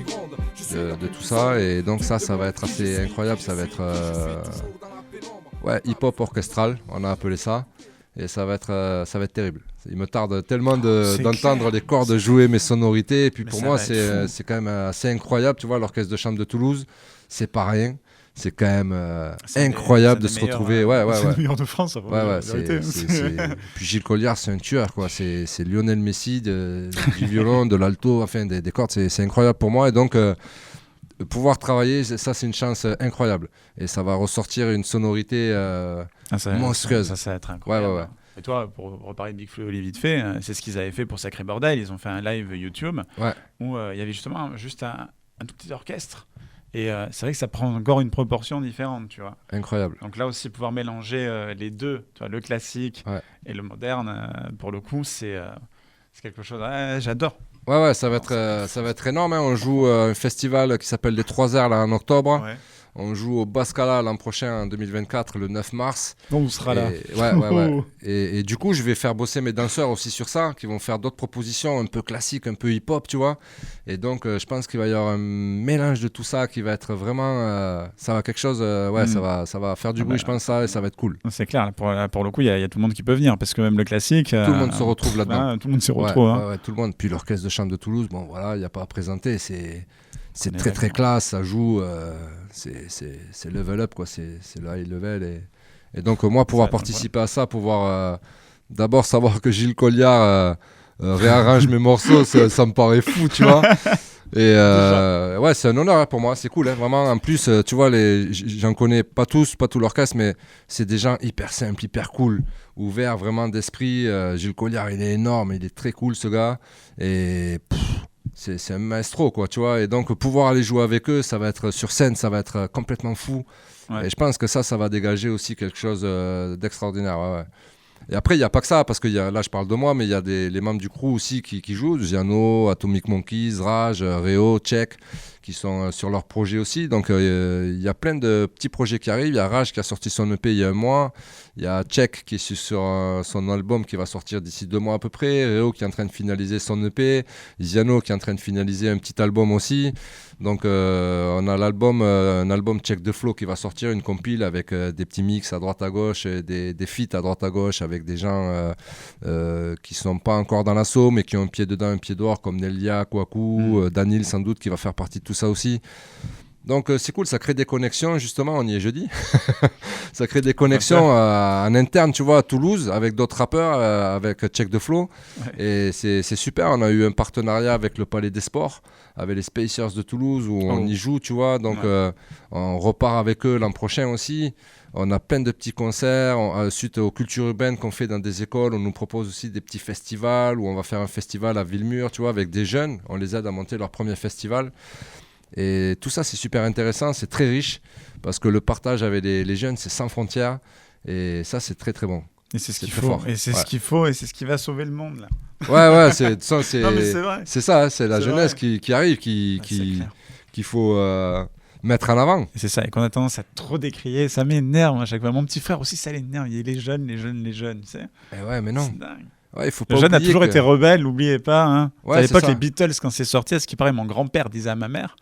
de tout ça et donc ça va être assez incroyable, ça va être hip-hop orchestral, on a appelé ça. Et ça va être terrible. Il me tarde tellement C'est d'entendre clair. les cordes jouer mes sonorités. Et puis Mais pour ça moi, va être fou. c'est quand même assez incroyable. Tu vois, l'orchestre de chambre de Toulouse, c'est pas rien. C'est quand même incroyable de se retrouver. Ouais. C'est le meilleur de France, Ouais, Puis Gilles Colliard, c'est un tueur, quoi. C'est Lionel Messi du violon, de l'alto, enfin des cordes. C'est incroyable pour moi. Et donc, pouvoir travailler, ça, c'est une chance incroyable. Et ça va ressortir une sonorité monstrueuse. Ça va être incroyable. Ouais. Et toi, pour reparler de Big Flo et Oli vite fait, c'est ce qu'ils avaient fait pour Sacré Bordel. Ils ont fait un live YouTube où il y avait justement juste un tout petit orchestre. Et c'est vrai que ça prend encore une proportion différente, tu vois. Incroyable. Donc là aussi, pouvoir mélanger les deux, tu vois, le classique et le moderne, pour le coup, c'est quelque chose. J'adore. Ouais, ça va être énorme. Hein. On joue un festival qui s'appelle les 3 Airs là, en octobre. Ouais. On joue au Bascala l'an prochain, en 2024, le 9 mars. Donc on sera là. Ouais. Et du coup, je vais faire bosser mes danseurs aussi sur ça, qui vont faire d'autres propositions un peu classiques, un peu hip-hop, tu vois. Et donc, je pense qu'il va y avoir un mélange de tout ça qui va être vraiment... ça va quelque chose... ça va faire du bruit, je pense, ça, et ça va être cool. C'est clair, là, pour le coup, il y a tout le monde qui peut venir, parce que même le classique... Tout le monde se retrouve là-dedans. Tout le monde s'y retrouve. Ouais, tout le monde. Puis l'orchestre de chambre de Toulouse, bon, voilà, il n'y a pas à présenter, c'est très très classe, ça joue, c'est level up, quoi, c'est le high level. Et donc moi, pouvoir participer à ça, pouvoir d'abord savoir que Gilles Colliard réarrange mes morceaux, ça me paraît fou, tu vois. Et ouais, c'est un honneur pour moi, c'est cool, hein, vraiment. En plus, tu vois, j'en connais pas tout l'orchestre, mais c'est des gens hyper simples, hyper cool, ouverts vraiment d'esprit. Gilles Colliard, il est énorme, il est très cool, ce gars. Et... c'est un maestro, quoi, tu vois. Et donc, pouvoir aller jouer avec eux, ça va être sur scène, ça va être complètement fou. Ouais. Et je pense que ça va dégager aussi quelque chose d'extraordinaire. Ouais. Et après, il n'y a pas que ça, parce que là, je parle de moi, mais il y a les membres du crew aussi qui jouent. Ziano, Atomic Monkeys, Raj, Réo, Check, qui sont sur leur projet aussi. Donc, il y a plein de petits projets qui arrivent. Il y a Raj qui a sorti son EP il y a un mois. Il y a Check qui est sur son album qui va sortir d'ici 2 mois à peu près. Réo qui est en train de finaliser son EP. Ziano qui est en train de finaliser un petit album aussi. Donc on a un album Check the Flow qui va sortir, une compile avec des petits mix à droite à gauche, des feats à droite à gauche avec des gens qui sont pas encore dans l'assaut mais qui ont un pied dedans, un pied dehors, comme Nelia, Kwaku, Danil sans doute qui va faire partie de tout ça aussi. Donc c'est cool, ça crée des connexions, justement, on y est jeudi. Ça crée des connexions en interne, tu vois, à Toulouse, avec d'autres rappeurs, avec Check the Flow. Ouais. Et c'est super, on a eu un partenariat avec le Palais des Sports, avec les Spacers de Toulouse, où on y joue, tu vois. Donc on repart avec eux l'an prochain aussi. On a plein de petits concerts. Suite aux cultures urbaines qu'on fait dans des écoles, on nous propose aussi des petits festivals, où on va faire un festival à Villemur, tu vois, avec des jeunes. On les aide à monter leur premier festival. Et tout ça, c'est super intéressant, c'est très riche, parce que le partage avec les jeunes, c'est sans frontières, et ça, c'est très très bon. Et c'est ce qu'il faut, et c'est ce qu'il faut, et c'est ce qui va sauver le monde, là. Ouais, c'est ça, c'est la jeunesse qui arrive, qu'il faut mettre en avant. Et c'est ça, et qu'on a tendance à trop décrier, ça m'énerve à chaque fois. Mon petit frère aussi, ça l'énerve, il y a les jeunes, tu sais. Et ouais, mais non. C'est dingue. Ouais, il faut pas le jeune a toujours que... été rebelle, n'oubliez pas. Hein. Ouais, à l'époque, les Beatles, quand c'est sorti, à ce qui paraît, mon grand-père disait à ma mère,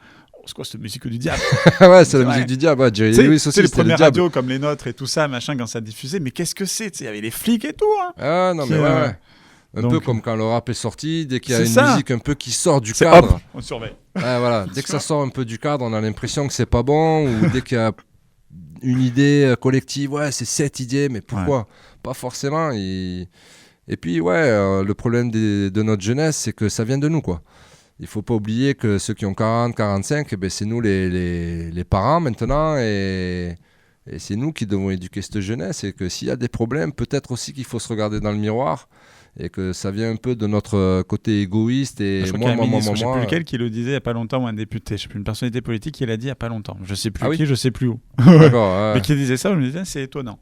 c'est quoi cette musique du diable? Ouais, c'est la musique du diable. Ouais, Jerry Lewis aussi, les premières radios comme les nôtres et tout ça, machin, quand ça diffusait, mais qu'est-ce que c'est? Il y avait les flics et tout. Hein, ah non, mais ouais. Un peu comme quand le rap est sorti, dès qu'il y a une musique un peu qui sort du cadre. Hop, on surveille. Ouais, voilà. Dès que ça sort un peu du cadre, on a l'impression que c'est pas bon, ou dès qu'il y a une idée collective, ouais, c'est cette idée, mais pourquoi? Pas forcément. Et puis, le problème de notre jeunesse, c'est que ça vient de nous, quoi. Il ne faut pas oublier que ceux qui ont 40, 45, c'est nous les parents maintenant, et c'est nous qui devons éduquer cette jeunesse, et que s'il y a des problèmes, peut-être aussi qu'il faut se regarder dans le miroir, et que ça vient un peu de notre côté égoïste. Et je moi, je ne sais plus lequel qui le disait il n'y a pas longtemps, ou un député, je ne sais plus, une personnalité politique qui l'a dit il n'y a pas longtemps. Je ne sais plus qui, je ne sais plus où. D'accord, mais qui disait ça, je me disais, c'est étonnant.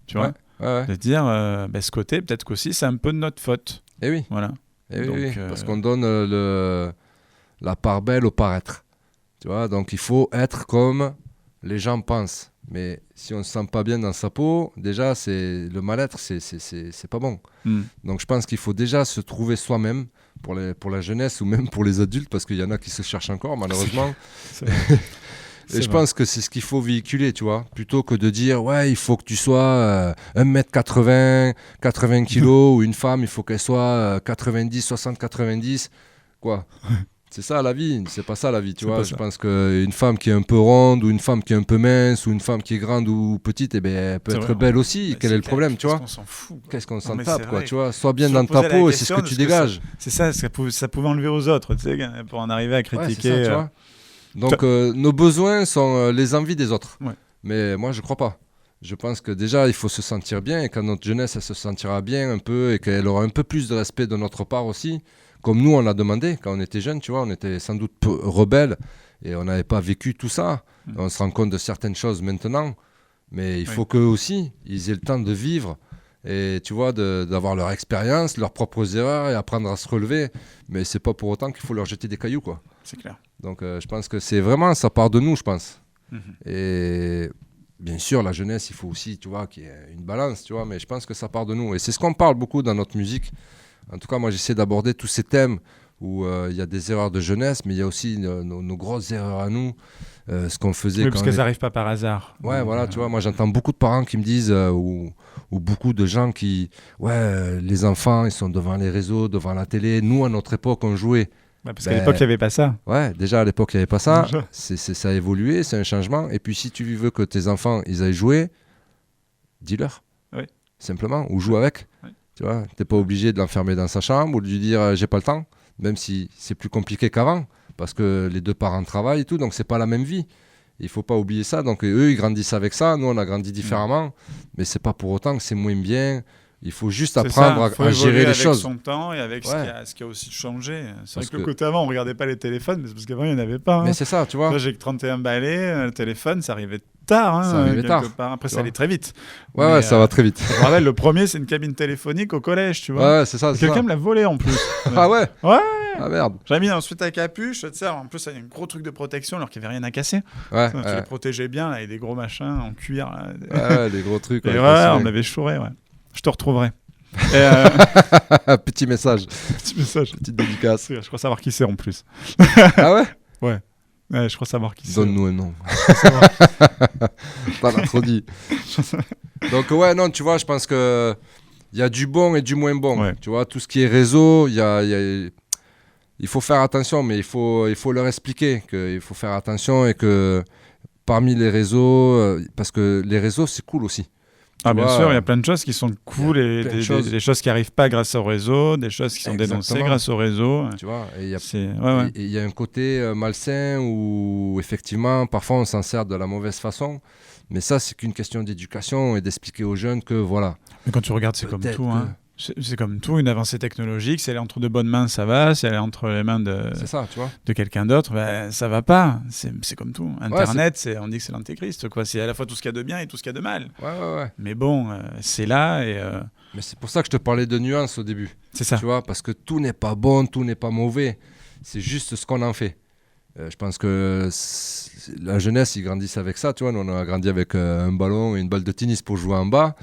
Tu vois de dire, ce côté, peut-être qu'aussi, c'est un peu de notre faute. Eh oui. Voilà. Et donc, oui, parce qu'on donne la part belle au paraître. Tu vois, donc il faut être comme les gens pensent. Mais si on ne se sent pas bien dans sa peau, déjà, le mal-être, c'est pas bon. Donc je pense qu'il faut déjà se trouver soi-même pour la jeunesse ou même pour les adultes, parce qu'il y en a qui se cherchent encore, malheureusement. Et je pense que c'est ce qu'il faut véhiculer, tu vois. Plutôt que de dire, ouais, il faut que tu sois 1m80, 80 kg, ou une femme, il faut qu'elle soit 90, 60, 90. Quoi. C'est ça la vie, c'est pas ça la vie, tu vois. Je pense qu'une femme qui est un peu ronde, ou une femme qui est un peu mince, ou une femme qui est grande ou petite, eh ben, elle peut être belle aussi. Quel est le problème, tu vois? Qu'est-ce qu'on s'en fout, quoi. Qu'est-ce qu'on s'en tape, quoi, tu vois? Sois bien dans ta poser la peau et c'est ce question que de tu ce que dégages. C'est ça, ça pouvait enlever aux autres, tu sais, pour en arriver à critiquer. Ouais, c'est ça, tu vois. Donc nos besoins sont les envies des autres. Ouais. Mais moi, je crois pas. Je pense que déjà, il faut se sentir bien, et quand notre jeunesse, elle se sentira bien un peu, et qu'elle aura un peu plus de respect de notre part aussi. Comme nous, on l'a demandé quand on était jeunes, tu vois, on était sans doute rebelles et on n'avait pas vécu tout ça. On se rend compte de certaines choses maintenant, mais il faut qu'eux aussi, ils aient le temps de vivre et, tu vois, d'avoir leur expérience, leurs propres erreurs et apprendre à se relever. Mais c'est pas pour autant qu'il faut leur jeter des cailloux, quoi. C'est clair. Donc, je pense que c'est vraiment, ça part de nous, je pense. Mhm. Et bien sûr, la jeunesse, il faut aussi, tu vois, qu'il y ait une balance, tu vois, mais je pense que ça part de nous. Et c'est ce qu'on parle beaucoup dans notre musique. En tout cas, moi, j'essaie d'aborder tous ces thèmes où il y a des erreurs de jeunesse, mais il y a aussi nos grosses erreurs à nous, ce qu'on faisait Oui, parce qu'elles n'arrivent pas par hasard. Ouais, voilà, tu vois, moi, j'entends beaucoup de parents qui me disent, ou beaucoup de gens qui, les enfants, ils sont devant les réseaux, devant la télé. Nous, à notre époque, on jouait. Ouais, parce qu'à l'époque, il n'y avait pas ça. Ouais, déjà, à l'époque, il n'y avait pas ça. Ça a évolué, c'est un changement. Et puis, si tu veux que tes enfants, ils aillent jouer, dis-leur. Oui. Simplement, ou joue avec. Oui. Tu vois, t'es pas obligé de l'enfermer dans sa chambre ou de lui dire j'ai pas le temps, même si c'est plus compliqué qu'avant, parce que les deux parents travaillent et tout, donc c'est pas la même vie. Il faut pas oublier ça. Donc eux, ils grandissent avec ça, nous on a grandi différemment, mais c'est pas pour autant que c'est moins bien. Il faut juste apprendre à gérer les choses. Avec son temps et avec ce qui a aussi changé. C'est vrai que le côté avant, on regardait pas les téléphones, mais c'est parce qu'avant, il n'y en avait pas. Hein. Mais c'est ça, tu vois. Là, j'ai que 31 balais, le téléphone, ça arrivait tard. Hein, ça arrivait tard. Après, ça allait très vite. Ouais, ça va très vite. Je me rappelle, le premier, c'est une cabine téléphonique au collège, tu vois. Ouais, c'est ça. Quelqu'un me l'a volé en plus. Ah ouais. Ouais. Ah merde. J'avais mis ensuite la capuche, tu sais, en plus, il y a un gros truc de protection alors qu'il n'y avait rien à casser. Ouais. Tu les protégeais bien, là, avec des gros machins en cuir. Là. Ouais, des gros trucs. Et on m'avait chouré, ouais. Je te retrouverai. Petit message. Petit message. Petite dédicace. Je crois savoir qui c'est en plus. Ah ouais. Ouais, je crois savoir qui c'est. Donne-nous un nom. Pas trop dit. Donc ouais, non, tu vois, je pense que il y a du bon et du moins bon. Ouais. Tu vois, tout ce qui est réseau, il faut faire attention, mais il faut leur expliquer qu'il faut faire attention et que parmi les réseaux, parce que les réseaux, c'est cool aussi. Ah, bien sûr, il y a plein de choses qui sont cool et des choses qui n'arrivent pas grâce au réseau, des choses qui sont dénoncées grâce au réseau. Tu vois, et il y a un côté malsain où effectivement, parfois on s'en sert de la mauvaise façon, mais ça, c'est qu'une question d'éducation et d'expliquer aux jeunes que voilà. Mais quand tu regardes, c'est comme tout. Hein. C'est comme tout, une avancée technologique, si elle est entre de bonnes mains, ça va. Si elle est entre les mains de quelqu'un d'autre, ben, ça va pas. C'est comme tout. Internet, on dit que c'est l'antéchrist, quoi. C'est à la fois tout ce qu'il y a de bien et tout ce qu'il y a de mal. Ouais. Mais bon, c'est là et... Mais c'est pour ça que je te parlais de nuances au début. C'est ça. Tu vois, parce que tout n'est pas bon, tout n'est pas mauvais. C'est juste ce qu'on en fait. Je pense que la jeunesse, ils grandissent avec ça. Tu vois, nous, on a grandi avec un ballon et une balle de tennis pour jouer en bas.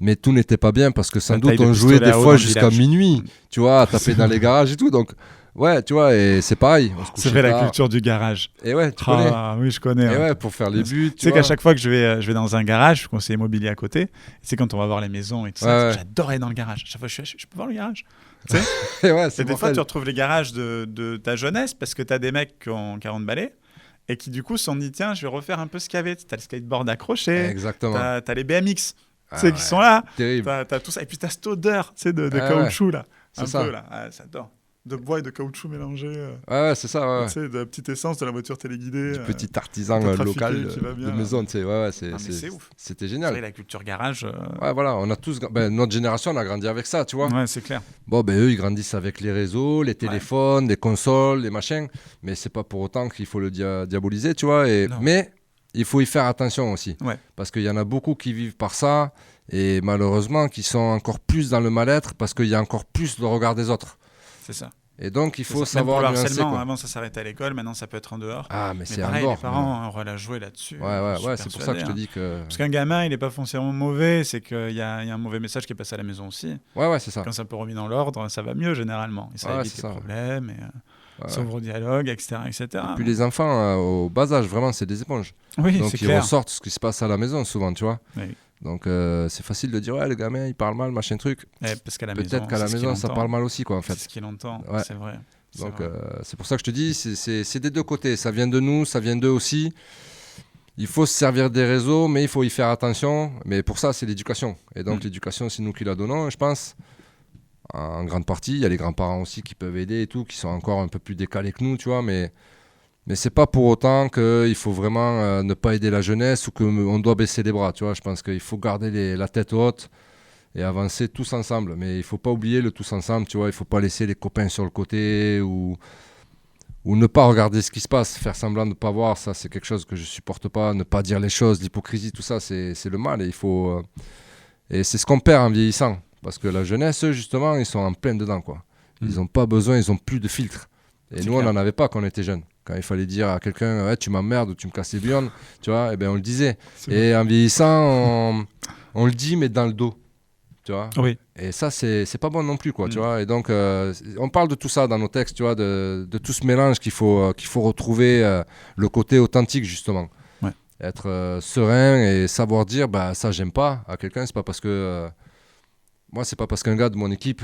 Mais tout n'était pas bien parce que sans doute on jouait des fois jusqu'à minuit, tu vois, à taper dans les garages et tout. Donc, ouais, tu vois, et c'est pareil. C'est vrai, la culture du garage. Et ouais, tu connais. Ah oui, je connais. Et ouais, pour faire les buts. Tu sais qu'à chaque fois que je vais dans un garage, je suis conseiller immobilier à côté. C'est quand on va voir les maisons et tout ça. J'adore aller dans le garage. À chaque fois, je peux voir le garage. Tu sais et des fois, tu retrouves les garages de ta jeunesse parce que tu as des mecs qui ont 40 balais. Et qui du coup se sont dit, tiens, je vais refaire un peu ce qu'il y avait. T'as le skateboard accroché. Exactement. T'as les BMX. Qui sont là. Terrible. T'as tout ça. Et puis t'as cette odeur de caoutchouc là. C'est ça. Peu, là. J'adore. De bois et de caoutchouc mélangés. C'est ça. Tu sais, de la petite essence de la voiture téléguidée. Du petit artisan local de maison. Tu sais, c'est ouf. C'était génial. C'est la culture garage. Ouais, voilà. On a tous, notre génération, on a grandi avec ça, tu vois. Ouais, c'est clair. Bon, eux, ils grandissent avec les réseaux, les téléphones, les consoles, les machins. Mais c'est pas pour autant qu'il faut le diaboliser, tu vois. Mais il faut y faire attention aussi. Ouais. Parce qu'il y en a beaucoup qui vivent par ça. Et malheureusement, qui sont encore plus dans le mal-être parce qu'il y a encore plus le regard des autres. C'est ça. Et donc, il faut C'est même pour savoir le nuancer, harcèlement. quoi. Avant, ça s'arrêtait à l'école. Maintenant, ça peut être en dehors. Ah, mais Mais c'est pareil, en les dehors. parents ont un rôle à jouer là-dessus. Ouais, Je suis c'est pour ça que je te persuadé, dis que... Parce qu'un gamin, il n'est pas foncièrement mauvais. C'est qu'il y a un mauvais message qui est passé à la maison aussi. Ouais, c'est ça. Quand c'est un peu remis dans l'ordre, ça va mieux généralement. Et ça Ouais, évite c'est les ça. problèmes. Et, s'ouvre au dialogue, etc. etc. Et puis les enfants, au bas âge, vraiment, c'est des éponges. Oui, Donc c'est ils clair. ressortent ce qui se passe à la maison, souvent, tu vois. Oui. Donc c'est facile de dire, ouais, le gamin, il parle mal, machin truc. Parce qu'à la Peut-être maison, qu'à la c'est ce qu'il maison, ça entend. parle mal aussi, quoi, en fait. C'est ce qu'il entend, Ouais. c'est vrai. Donc vrai. c'est pour ça que je te dis, c'est des deux côtés. Ça vient de nous, ça vient d'eux aussi. Il faut se servir des réseaux, mais il faut y faire attention. Mais pour ça, c'est l'éducation. Et donc l'éducation, c'est nous qui la donnons, je pense. En grande partie, il y a les grands-parents aussi qui peuvent aider et tout, qui sont encore un peu plus décalés que nous, tu vois. Mais c'est pas pour autant qu'il faut vraiment ne pas aider la jeunesse ou qu'on doit baisser les bras, tu vois. Je pense qu'il faut garder la tête haute et avancer tous ensemble. Mais il faut pas oublier le tous ensemble, tu vois. Il faut pas laisser les copains sur le côté ou ne pas regarder ce qui se passe, faire semblant de ne pas voir. Ça, c'est quelque chose que je supporte pas. Ne pas dire les choses, l'hypocrisie, tout ça, c'est le mal. Et, et c'est ce qu'on perd en vieillissant. Parce que la jeunesse, eux, justement, ils sont en plein dedans, quoi. Ils n'ont pas besoin, ils n'ont plus de filtre. Et nous, on n'en avait pas quand on était jeunes. Quand il fallait dire à quelqu'un, ouais, tu m'emmerdes ou tu me casses les bionnes, tu vois, eh ben, on le disait. Et en vieillissant, on le dit, mais dans le dos. Tu vois. Oui. Et ça, c'est pas bon non plus, quoi, tu vois. Et donc, on parle de tout ça dans nos textes, tu vois, de tout ce mélange qu'il faut retrouver le côté authentique, justement. Ouais. Être serein et savoir dire, bah, ça, j'aime pas à quelqu'un, c'est pas parce que... moi, c'est pas parce qu'un gars de mon équipe,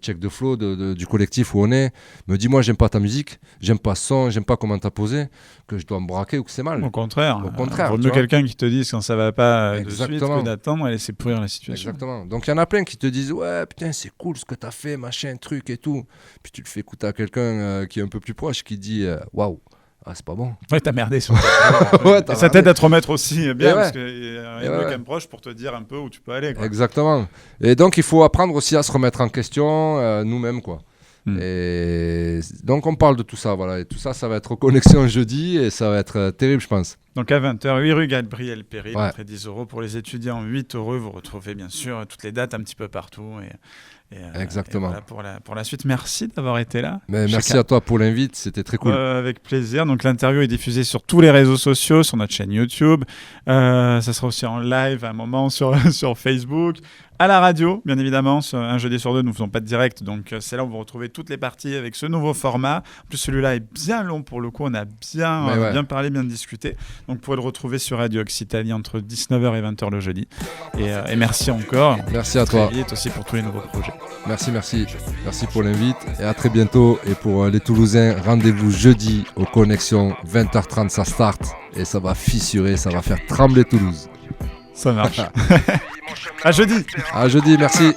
Check the Flow, du collectif où on est, me dit, moi, j'aime pas ta musique, j'aime pas ce son, j'aime pas comment t'as posé, que je dois me braquer ou que c'est mal. Au contraire. Vaut tu mieux vois. quelqu'un qui te dise quand ça va pas de suite Exactement. que d'attendre et laisser pourrir la situation. Exactement. Donc, il y en a plein qui te disent, ouais, putain, c'est cool ce que t'as fait, machin, truc et tout. Puis tu le fais écouter à quelqu'un qui est un peu plus proche, qui dit, waouh, ah, c'est pas bon. Ouais, t'as merdé sur Ouais, t'as et ça t'aide à te remettre aussi bien, Et parce ouais. qu'il y a rien de mieux qu'un proche pour te dire un peu où tu peux aller. Quoi. Exactement. Et donc, il faut apprendre aussi à se remettre en question nous-mêmes, quoi. Et donc, on parle de tout ça, voilà. Et tout ça, ça va être Connexion jeudi et ça va être terrible, je pense. Donc à 20h, 8 rue Gabriel Péry, Ouais. après 10 € pour les étudiants, 8 €. Vous retrouvez bien sûr toutes les dates un petit peu partout. Exactement. Et voilà pour la suite. Merci d'avoir été là. Mais merci à toi pour l'invite, c'était très cool. Avec plaisir. Donc l'interview est diffusée sur tous les réseaux sociaux, sur notre chaîne YouTube. Ça sera aussi en live à un moment sur Facebook. À la radio, bien évidemment, un jeudi sur deux, nous ne faisons pas de direct, donc c'est là où vous retrouvez toutes les parties avec ce nouveau format. En plus, celui-là est bien long pour le coup, on a bien parlé, bien discuté. Donc vous pouvez le retrouver sur Radio Occitanie entre 19h et 20h le jeudi. Et merci encore. Merci à toi. Et aussi pour tous les nouveaux projets. Merci pour l'invite et à très bientôt. Et pour les Toulousains, rendez-vous jeudi aux Connexions, 20h30 ça start et ça va fissurer, ça va faire trembler Toulouse. Ça marche. À jeudi. À jeudi, merci.